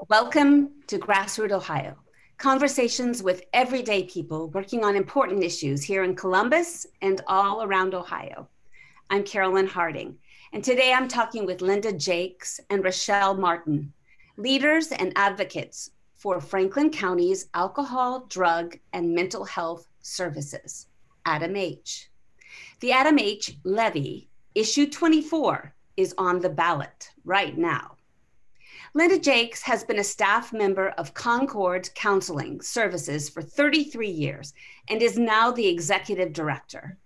Welcome to GrassRoot, Ohio. Conversations with everyday people working on important issues here in Columbus and all around Ohio. I'm Carolyn Harding, and today I'm talking with Linda Jakes and Rachelle Martin, leaders and advocates for Franklin County's Alcohol, Drug, and Mental Health Services, ADAMH. The ADAMH levy, issue 24, is on the ballot right now. Linda Jakes has been a staff member of Concord Counseling Services for 33 years and is now the executive director.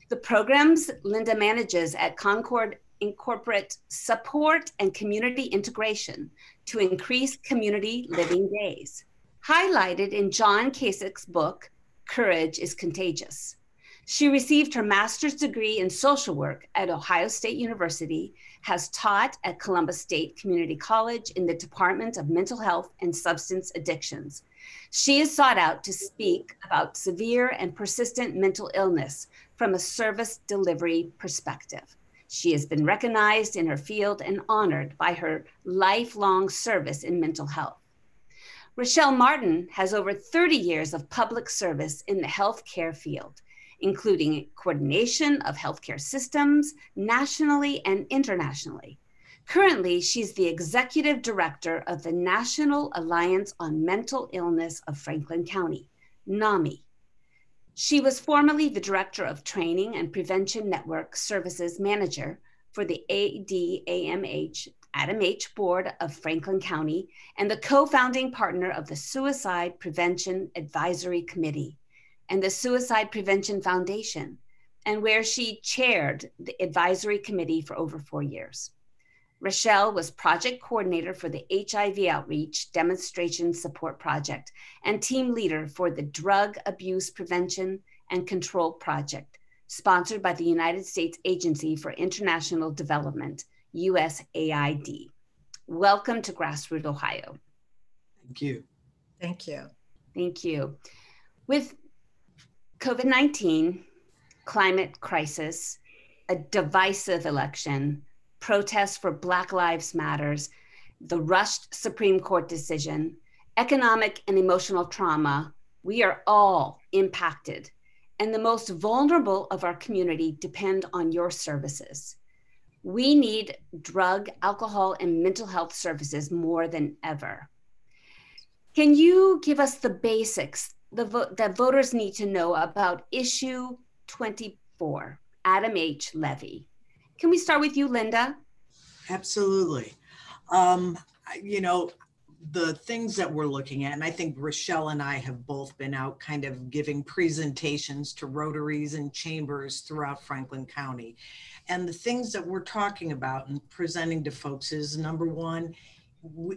The programs Linda manages at Concord incorporate support and community integration to increase community living days, highlighted in John Kasich's book, Courage Is Contagious. She received her master's degree in social work at Ohio State University, has taught at Columbus State Community College in the Department of Mental Health and Substance Addictions. She is sought out to speak about severe and persistent mental illness from a service delivery perspective. She has been recognized in her field and honored by her lifelong service in mental health. Rachelle Martin has over 30 years of public service in the healthcare field, including coordination of healthcare systems nationally and internationally. Currently, she's the executive director of the National Alliance on Mental Illness of Franklin County, NAMI. She was formerly the director of Training and Prevention Network Services Manager for the ADAMH Board of Franklin County and the co-founding partner of the Suicide Prevention Advisory Committee and the Suicide Prevention Foundation, and where she chaired the advisory committee for over 4 years. Rachelle was project coordinator for the HIV Outreach Demonstration Support Project and team leader for the Drug Abuse Prevention and Control Project, sponsored by the United States Agency for International Development, USAID. Welcome to GrassRoot, Ohio. Thank you. Thank you. Thank you. With COVID-19, climate crisis, a divisive election, protests for Black Lives Matters, the rushed Supreme Court decision, economic and emotional trauma, we are all impacted, and the most vulnerable of our community depend on your services. We need drug, alcohol, and mental health services more than ever. Can you give us the basics that voters need to know about issue 24, ADAMH levy? Can we start with you, Linda? Absolutely. You know, the things that we're looking at, and I think Rachelle and I have both been out kind of giving presentations to rotaries and chambers throughout Franklin County. And the things that we're talking about and presenting to folks is, number one,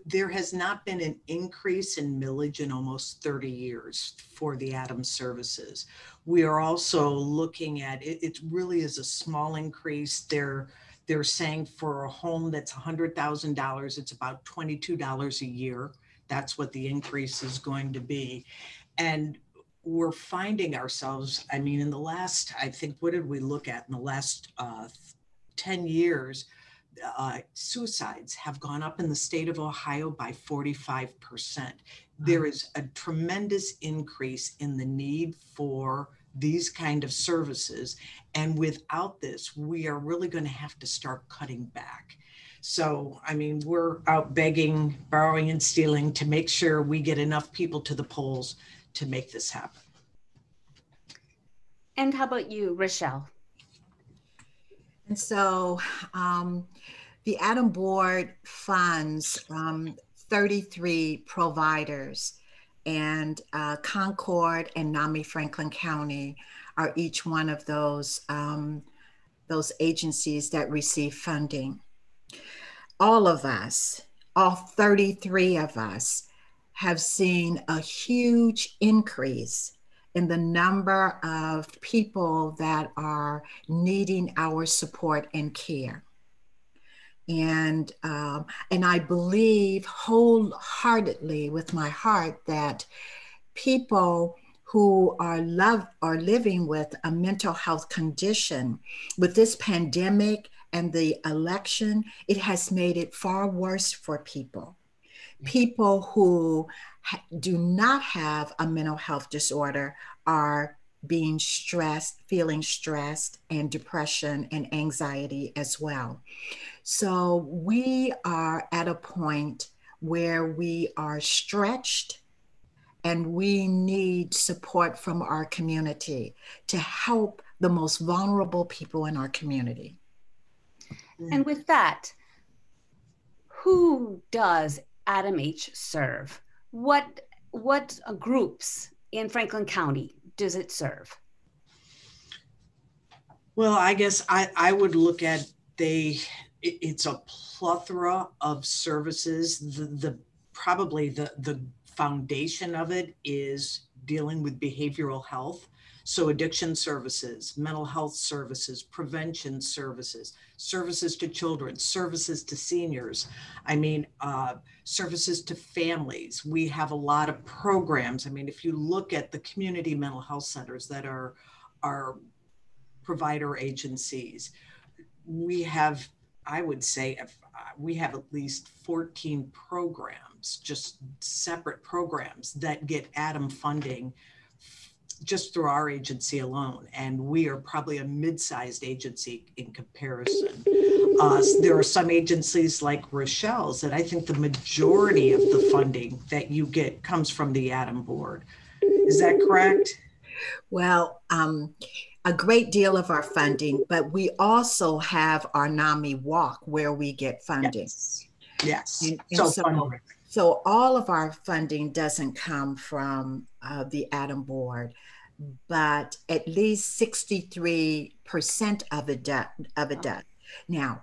there has not been an increase in millage in almost 30 years for the ADAMH services. We are also looking at it, it really is a small increase. They're saying for a home that's $100,000, it's about $22 a year. That's what the increase is going to be. And we're finding ourselves, I mean, in the last, I think, what did we look at in the last 10 years? Suicides have gone up in the state of Ohio by 45%. There is a tremendous increase in the need for these kind of services. And without this, we are really going to have to start cutting back. So, I mean, we're out begging, borrowing, and stealing to make sure we get enough people to the polls to make this happen. And how about you, Rachelle? And so the ADAMH board funds 33 providers, and Concord and NAMI Franklin County are each one of those agencies that receive funding. All of us, all 33 of us, have seen a huge increase in the number of people that are needing our support and care. And I believe wholeheartedly with my heart that people who are living with a mental health condition, with this pandemic and the election, it has made it far worse for people. People who do not have a mental health disorder are being stressed, feeling stressed, and depression and anxiety as well. So we are at a point where we are stretched and we need support from our community to help the most vulnerable people in our community. And with that, who does ADAMH serve? What groups in Franklin County does it serve? Well, I guess I would look at it's a plethora of services. Probably the foundation of it is dealing with behavioral health. So addiction services, mental health services, prevention services, services to children, services to seniors. I mean, services to families. We have a lot of programs. I mean, if you look at the community mental health centers that are provider agencies, we have, I would say, we have at least 14 programs, just separate programs that get ADAMH funding just through our agency alone. And we are probably a mid-sized agency in comparison. There are some agencies like Rachelle's that I think the majority of the funding that you get comes from the ADAMH board. Is that correct? Well, a great deal of our funding, but we also have our NAMI walk where we get funding. Yes. So all of our funding doesn't come from the ADAMH board, but at least 63% of it does. Now,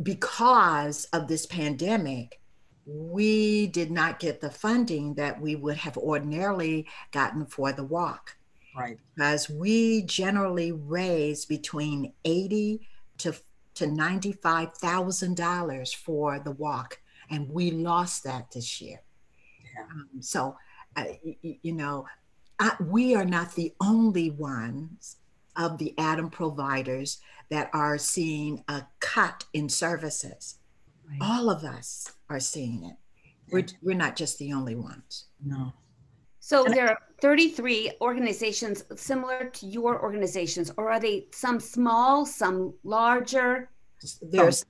because of this pandemic, we did not get the funding that we would have ordinarily gotten for the walk. Right. Because we generally raise between $80,000 to $95,000 for the walk, and we lost that this year. Yeah. We are not the only ones of the ADAMH providers that are seeing a cut in services. Right. All of us are seeing it. We're not just the only ones. No. So there are 33 organizations similar to your organizations, or are they some small, some larger? There's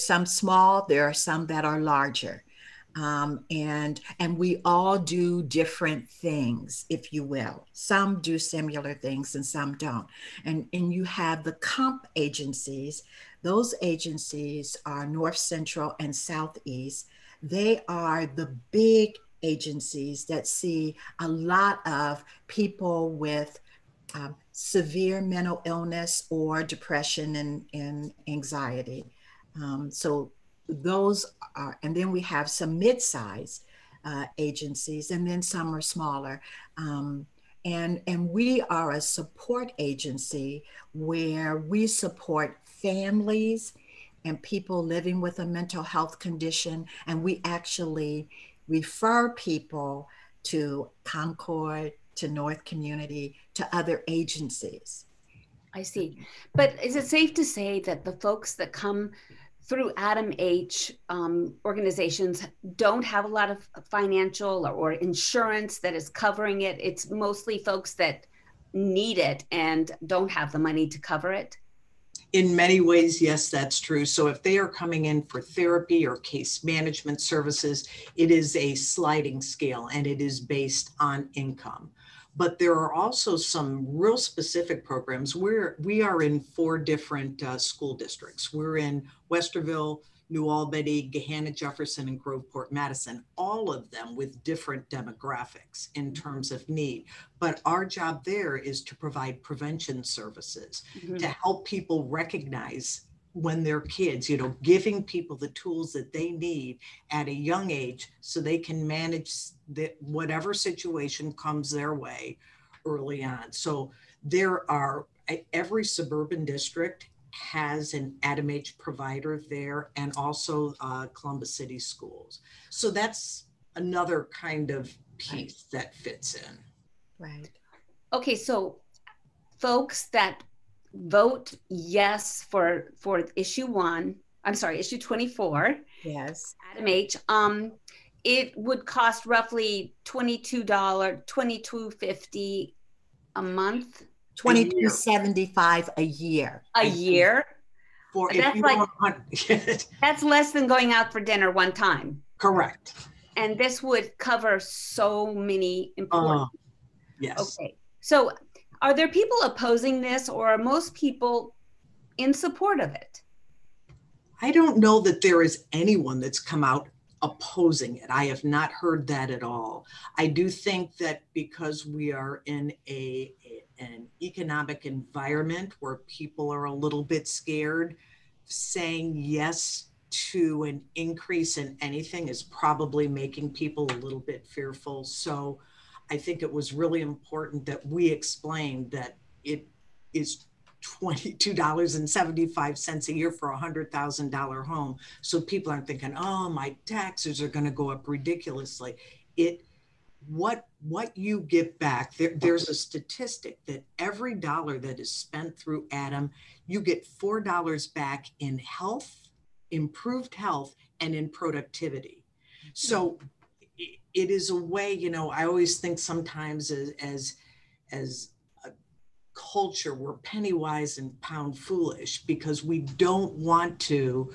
some small, there are some that are larger. And we all do different things, if you will. Some do similar things and some don't. And you have the COMP agencies. Those agencies are North Central and Southeast. They are the big agencies that see a lot of people with severe mental illness or depression and anxiety. So those are, and then we have some mid-size agencies, and then some are smaller. And we are a support agency where we support families and people living with a mental health condition, and we actually refer people to Concord, to North Community, to other agencies. I see. But is it safe to say that the folks that come through ADAMH organizations don't have a lot of financial or insurance that is covering it? It's mostly folks that need it and don't have the money to cover it? In many ways, yes, that's true. So if they are coming in for therapy or case management services, it is a sliding scale and it is based on income. But there are also some real specific programs where we are in 4 different school districts. We're in Westerville, New Albany, Gahanna, Jefferson, and Groveport, Madison, all of them with different demographics in terms of need. But our job there is to provide prevention services, to help people recognize when they're kids, giving people the tools that they need at a young age so they can manage whatever situation comes their way early on. So every suburban district has an ADAMH provider there, and also Columbus City Schools. So that's another kind of piece that fits in. Right. Okay, so folks that vote yes for issue 24. Yes. ADAMH. it would cost roughly $22.50 a month. $22.75 a year. A year? For That's like that's less than going out for dinner one time. Correct. And this would cover so many important. Yes. Okay. So are there people opposing this, or are most people in support of it? I don't know that there is anyone that's come out opposing it. I have not heard that at all. I do think that because we are in an economic environment where people are a little bit scared, saying yes to an increase in anything is probably making people a little bit fearful. So I think it was really important that we explained that it is $22.75 a year for a $100,000 home. So people aren't thinking, oh, my taxes are going to go up ridiculously. What you get back, there's a statistic that every dollar that is spent through ADAMH, you get $4 back in health, improved health, and in productivity. So it is a way, you know, I always think sometimes as a culture, we're penny wise and pound foolish, because we don't want to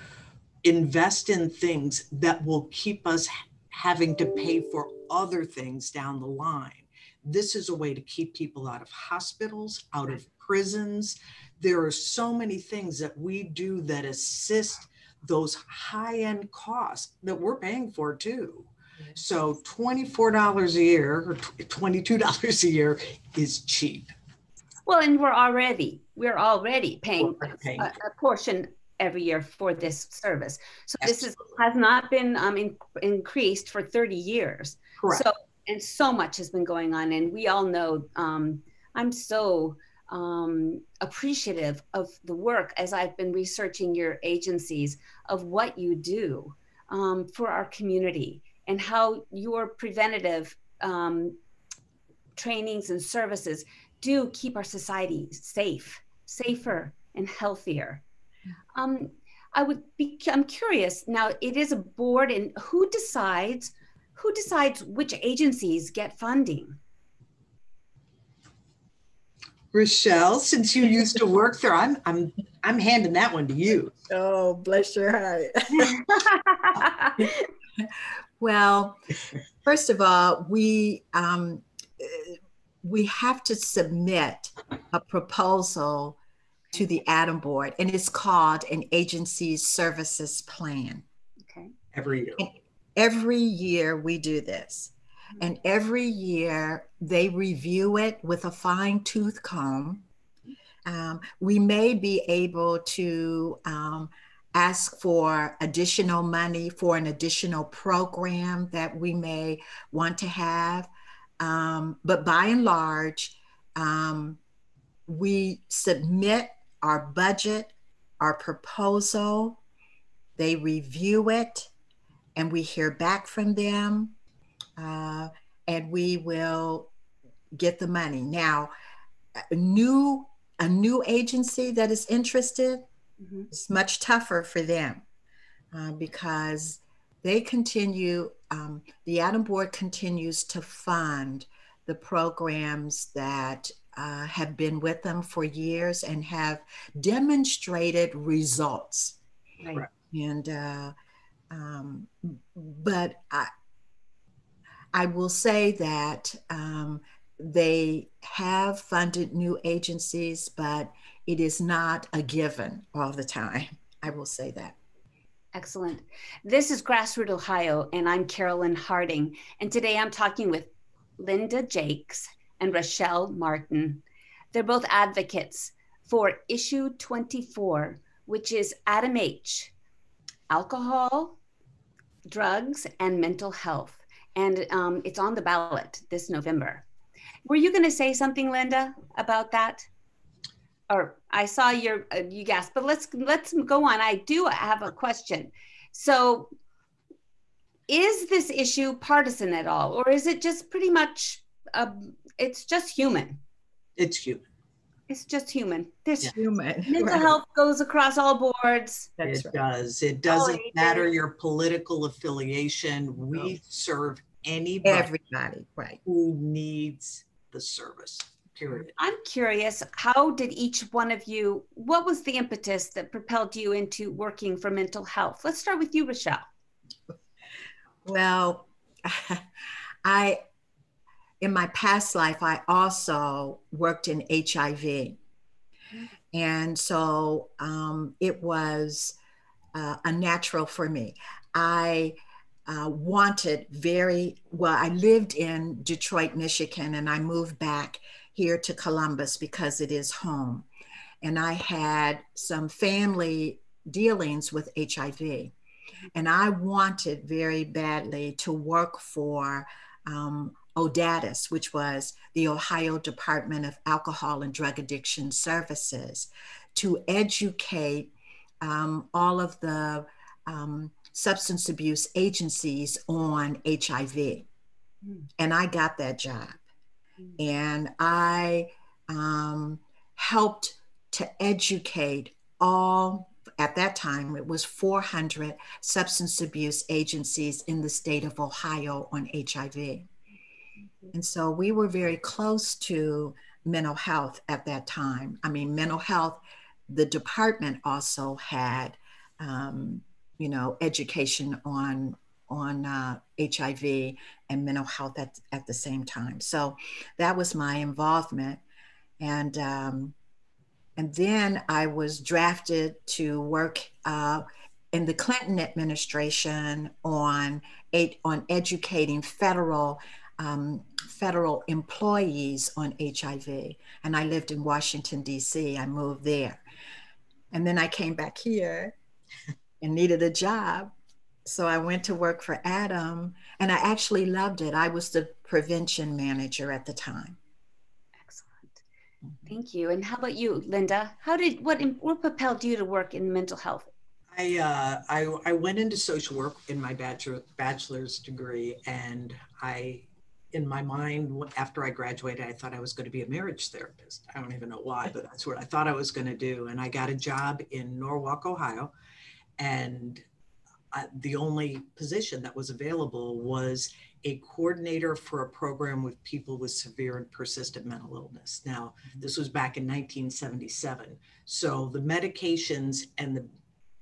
invest in things that will keep us having to pay for other things down the line. This is a way to keep people out of hospitals, out of prisons. There are so many things that we do that assist those high-end costs that we're paying for too. So $24 a year or $22 a year is cheap. Well, and we're already paying a portion every year for this service. So this has not been increased for 30 years. Correct. So, and so much has been going on, and we all know, I'm so appreciative of the work, as I've been researching your agencies, of what you do for our community, and how your preventative trainings and services do keep our society safer and healthier. I'm curious now, it is a board, and who decides which agencies get funding? Rachelle, since you used to work there, I'm handing that one to you. Oh, bless your heart. Well, first of all, we have to submit a proposal to the ADAMH board, and it's called an agency services plan. Okay. Every year. And every year we do this, and every year they review it with a fine-tooth comb. We may be able to ask for additional money for an additional program that we may want to have. But by and large, we submit our budget, our proposal, they review it, and we hear back from them, and we will get the money. Now, a new agency that is interested, it's much tougher for them because they continue, the ADAMH board continues to fund the programs that have been with them for years and have demonstrated results. Right. And but I will say that they have funded new agencies, but it is not a given all the time. I will say that. Excellent. This is GrassRoot Ohio, and I'm Carolyn Harding. And today I'm talking with Linda Jakes and Rachelle Martin. They're both advocates for issue 24, which is ADAMH, alcohol, drugs, and mental health. And it's on the ballot this November. Were you going to say something, Linda, about that? Or I saw you gasped, but let's go on. I do have a question. So is this issue partisan at all, or is it just pretty much, it's just human? It's human. It's just human. This Human. mental Right. health goes across all boards. That's It right. does. It all doesn't ages. matter your political affiliation. We serve anybody Everybody, right. who needs the service, period. I'm curious, how did each one of you, what was the impetus that propelled you into working for mental health? Let's start with you, Rachelle. Well, in my past life, I also worked in HIV. And so it was a natural for me. I wanted I lived in Detroit, Michigan, and I moved back here to Columbus because it is home. And I had some family dealings with HIV. And I wanted very badly to work for ODADIS, which was the Ohio Department of Alcohol and Drug Addiction Services, to educate all of the substance abuse agencies on HIV. And I got that job. And I helped to educate all, at that time, it was 400 substance abuse agencies in the state of Ohio on HIV. And so we were very close to mental health at that time. I mean, mental health, the department also had, education on HIV and mental health at the same time. So that was my involvement. And then I was drafted to work in the Clinton administration on educating federal employees on HIV. And I lived in Washington, D.C. I moved there. And then I came back here and needed a job. So I went to work for ADAMH, and I actually loved it. I was the prevention manager at the time. Excellent. Thank you. And how about you, Linda? What propelled you to work in mental health? I went into social work in my bachelor's degree, and in my mind, after I graduated, I thought I was going to be a marriage therapist. I don't even know why, but that's what I thought I was going to do. And I got a job in Norwalk, Ohio, and the only position that was available was a coordinator for a program with people with severe and persistent mental illness. Now, this was back in 1977. So the medications and the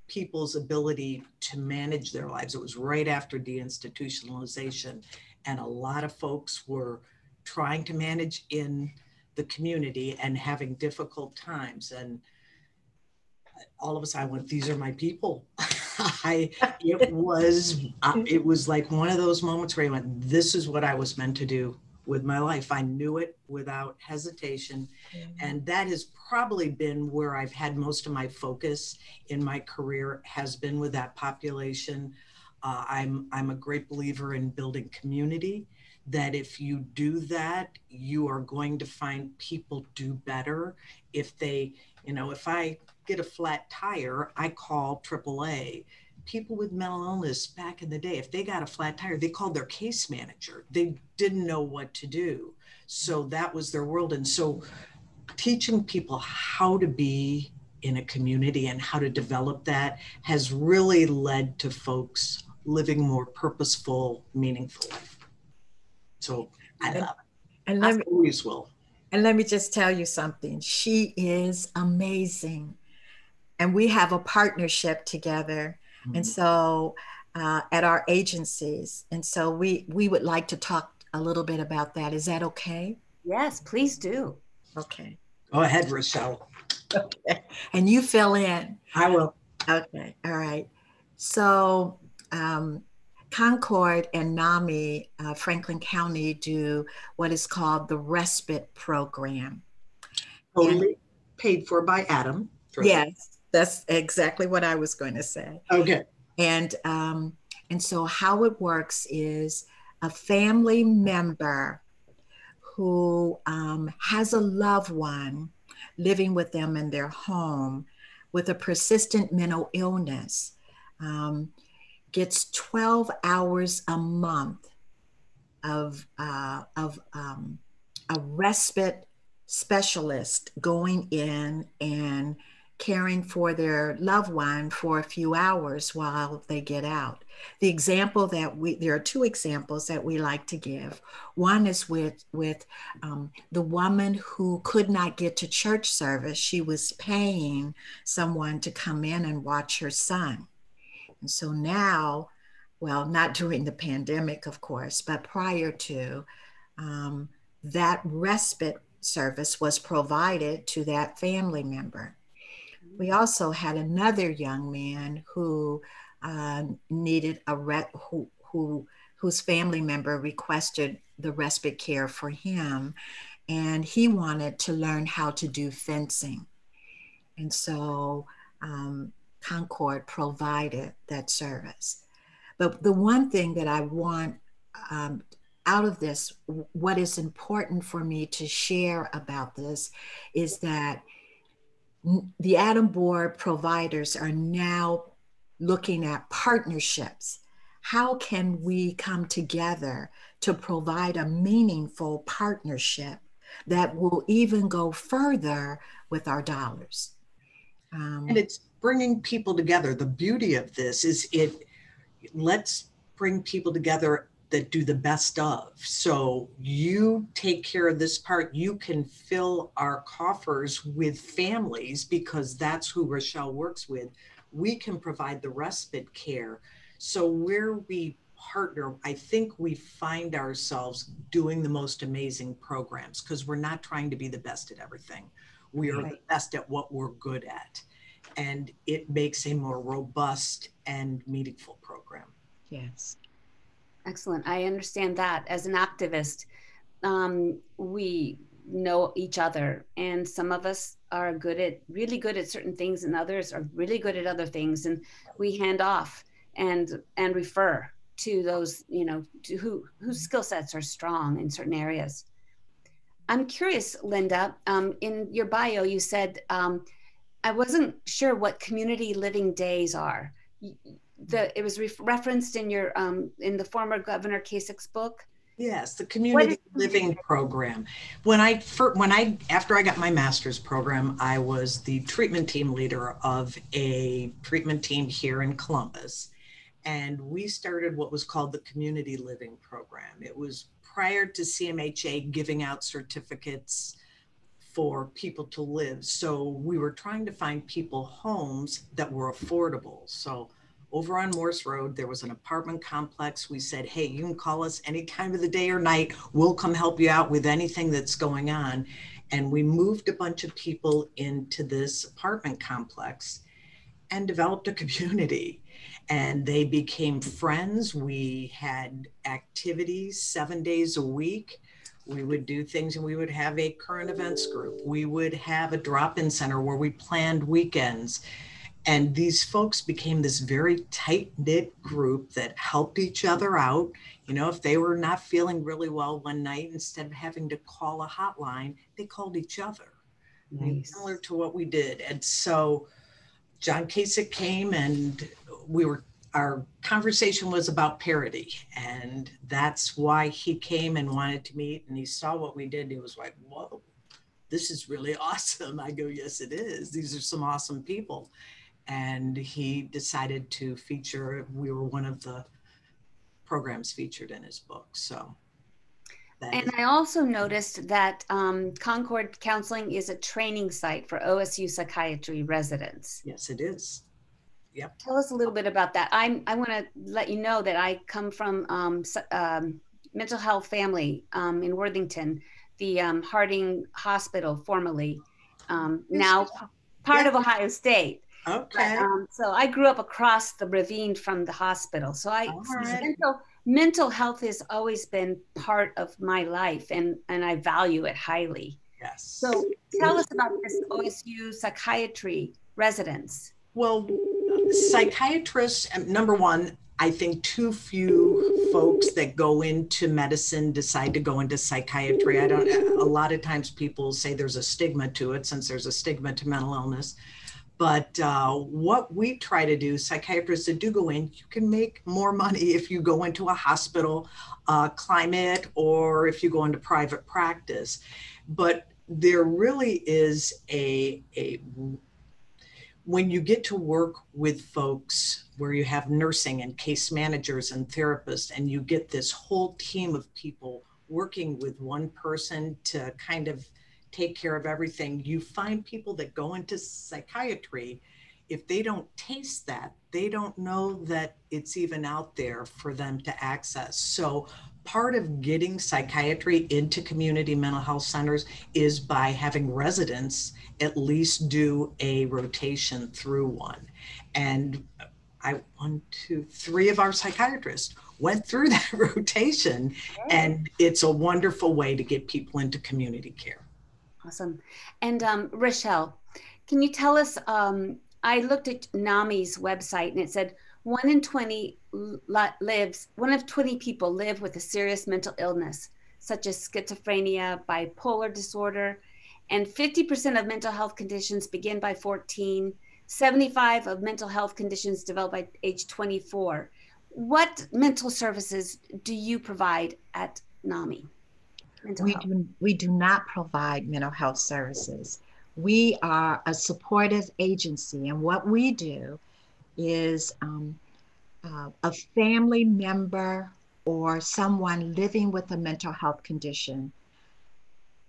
people's ability to manage their lives, it was right after deinstitutionalization. And a lot of folks were trying to manage in the community and having difficult times. And all of a sudden I went, these are my people. It was like one of those moments where I went, this is what I was meant to do with my life. I knew it without hesitation. And that has probably been where I've had most of my focus in my career, has been with that population. I'm a great believer in building community, that if you do that, you are going to find people do better. If if I get a flat tire, I call AAA. People with mental illness back in the day, if they got a flat tire, they called their case manager. They didn't know what to do. So that was their world. And so teaching people how to be in a community and how to develop that has really led to folks living more purposeful, meaningful life. So I love it. And I always will. And let me just tell you something. She is amazing. And we have a partnership together. Mm-hmm. And so at our agencies. And so we would like to talk a little bit about that. Is that okay? Yes, please do. Okay. Go ahead, Rachelle. Okay. And you fill in. I will. Okay. All right. So Concord and NAMI, Franklin County, do what is called the respite program. Totally paid for by ADAMH. Yes, that's exactly what I was going to say. Okay. And so how it works is a family member who has a loved one living with them in their home with a persistent mental illness gets 12 hours a month of a respite specialist going in and caring for their loved one for a few hours while they get out. The example that there are two examples that we like to give. One is with the woman who could not get to church service. She was paying someone to come in and watch her son. And so now, well, not during the pandemic, of course, but prior to, that respite service was provided to that family member. We also had another young man who needed whose family member requested the respite care for him, and he wanted to learn how to do fencing. And so Concord provided that service. But the one thing that I want out of this, what is important for me to share about this is that the ADAMH board providers are now looking at partnerships. How can we come together to provide a meaningful partnership that will even go further with our dollars? And it's bringing people together. The beauty of this is let's bring people together that do the best of. So you take care of this part, you can fill our coffers with families because that's who Rachelle works with. We can provide the respite care. So where we partner, I think we find ourselves doing the most amazing programs because we're not trying to be the best at everything. We are the best at what we're good at. And it makes a more robust and meaningful program. Yes. Excellent. I understand that. As an activist, we know each other, and some of us are really good at certain things, and others are really good at other things, and we hand off and refer to those, to whose skill sets are strong in certain areas. I'm curious, Linda, in your bio, you said, I wasn't sure what community living days are. It was referenced in your in the former Governor Kasich's book. Yes, the community living program. After I got my master's program, I was the treatment team leader of a treatment team here in Columbus, and we started what was called the community living program. It was prior to CMHA giving out certificates for people to live. So we were trying to find people homes that were affordable. So over on Morse Road, there was an apartment complex. We said, hey, you can call us any time of the day or night. We'll come help you out with anything that's going on. And we moved a bunch of people into this apartment complex and developed a community. And they became friends. We had activities 7 days a week. We would do things, and we would have a current events group. We would have a drop-in center where we planned weekends. And these folks became this very tight-knit group that helped each other out. If they were not feeling really well one night, instead of having to call a hotline, they called each other. Nice. Similar to what we did. And so John Kasich came, and our conversation was about parity. And that's why he came and wanted to meet. And he saw what we did. And he was like, whoa, this is really awesome. I go, yes, it is. These are some awesome people. And he decided to feature, we were one of the programs featured in his book. So. And I also noticed that Concord Counseling is a training site for OSU psychiatry residents. Yes, it is. Yep. Tell us a little bit about that. I want to let you know that I come from mental health family in Worthington, the Harding Hospital, formerly, now part of Ohio State. Okay. But, so I grew up across the ravine from the hospital. So mental health has always been part of my life, and I value it highly. Yes. So tell us about this OSU psychiatry residence. Well, psychiatrists, number one, I think too few folks that go into medicine decide to go into psychiatry. A lot of times people say there's a stigma to it, since there's a stigma to mental illness. But what we try to do, psychiatrists that do go in, you can make more money if you go into a hospital climate or if you go into private practice. But there really is when you get to work with folks where you have nursing and case managers and therapists, and you get this whole team of people working with one person to kind of take care of everything, you find people that go into psychiatry, if they don't taste that, they don't know that it's even out there for them to access. So part of getting psychiatry into community mental health centers is by having residents at least do a rotation through one. And three of our psychiatrists went through that rotation, and it's a wonderful way to get people into community care. Awesome. And Rachelle, can you tell us, I looked at NAMI's website and it said 1 in 20 people live with a serious mental illness, such as schizophrenia, bipolar disorder, and 50% of mental health conditions begin by 14, 75% of mental health conditions develop by age 24. What mental services do you provide at NAMI? We do not provide mental health services. We are a supportive agency, and what we do is a family member or someone living with a mental health condition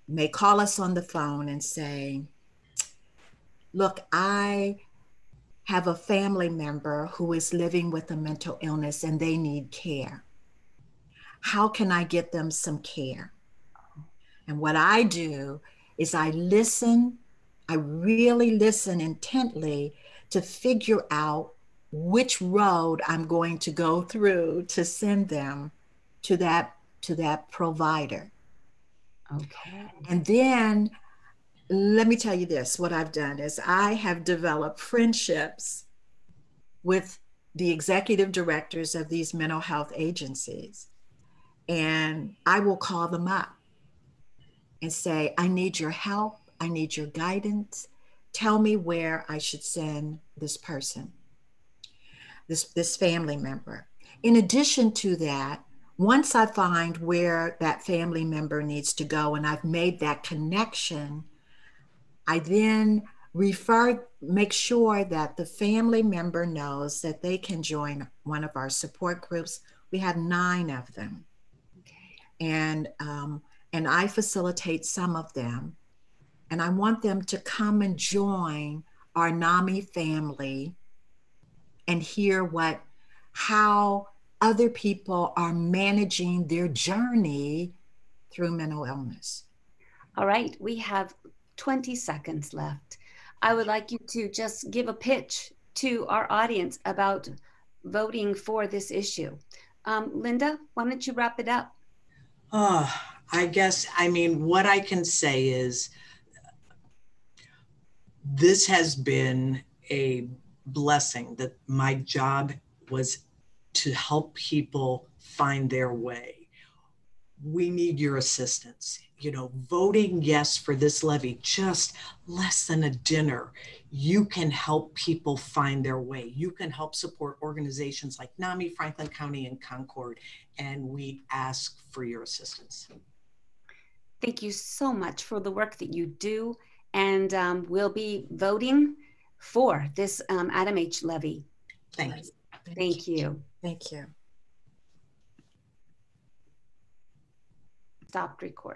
may call us on the phone and say, look, I have a family member who is living with a mental illness and they need care. How can I get them some care? And what I do is I listen, I really listen intently to figure out which road I'm going to go through to send them to that provider. Okay. And then let me tell you this, what I've done is I have developed friendships with the executive directors of these mental health agencies. And I will call them up and say, I need your help. I need your guidance. Tell me where I should send this person, this family member. In addition to that, once I find where that family member needs to go and I've made that connection, I then make sure that the family member knows that they can join one of our support groups. We have 9 of them. Okay. And I facilitate some of them. And I want them to come and join our NAMI family and hear how other people are managing their journey through mental illness. All right, we have 20 seconds left. I would like you to just give a pitch to our audience about voting for this issue. Linda, why don't you wrap it up? What I can say is this has been a blessing, that my job was to help people find their way. We need your assistance. Voting yes for this levy, just less than a dinner, you can help people find their way. You can help support organizations like NAMI, Franklin County, and Concord, and we ask for your assistance. Thank you so much for the work that you do, and we'll be voting for this ADAMH levy. Thank you. Thank you. Thank you. Stop recording.